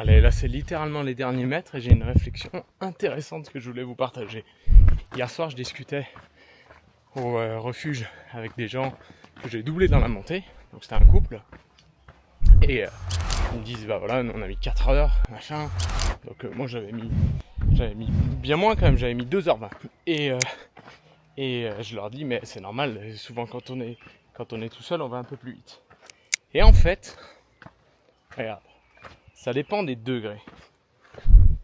Allez, là c'est littéralement les derniers mètres et j'ai une réflexion intéressante que je voulais vous partager. Hier soir je discutais au refuge avec des gens que j'ai doublés dans la montée, donc c'était un couple, et ils me disent bah voilà, on a mis 4 heures, machin, donc moi j'avais mis bien moins quand même, j'avais mis 2h20, et je leur dis mais c'est normal, souvent quand on est tout seul on va un peu plus vite. Et en fait, regarde, ça dépend des degrés.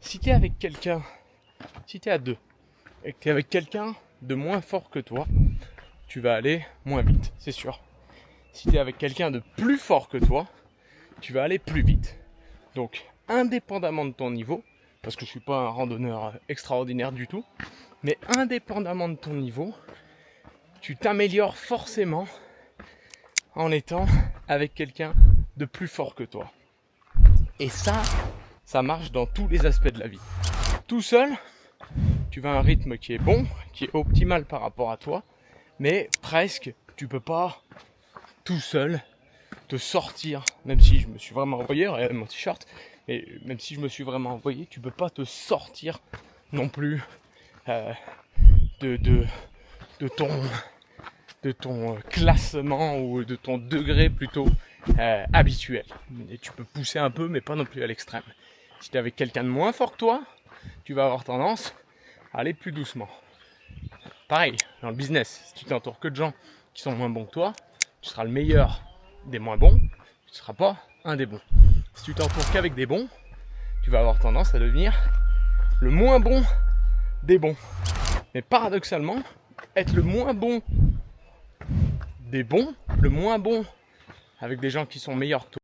Si t'es avec quelqu'un, si t'es à deux, et que t'es avec quelqu'un de moins fort que toi, tu vas aller moins vite, c'est sûr. Si t'es avec quelqu'un de plus fort que toi, tu vas aller plus vite. Donc, indépendamment de ton niveau, parce que je suis pas un randonneur extraordinaire du tout, mais indépendamment de ton niveau, tu t'améliores forcément en étant avec quelqu'un de plus fort que toi. Et ça marche dans tous les aspects de la vie. Tout seul, tu vas à un rythme qui est bon, qui est optimal par rapport à toi, mais presque, tu peux pas tout seul te sortir, même si je me suis vraiment envoyé, regarde mon t-shirt, mais même si je me suis vraiment envoyé, tu peux pas te sortir non plus de ton classement ou de ton degré plutôt habituel. Et tu peux pousser un peu, mais pas non plus à l'extrême. Si tu es avec quelqu'un de moins fort que toi, tu vas avoir tendance à aller plus doucement. Pareil, dans le business, si tu t'entoures que de gens qui sont moins bons que toi, tu seras le meilleur des moins bons, tu ne seras pas un des bons. Si tu t'entoures qu'avec des bons, tu vas avoir tendance à devenir le moins bon des bons. Mais paradoxalement, être le moins bon des bons, le moins bon avec des gens qui sont meilleurs que toi,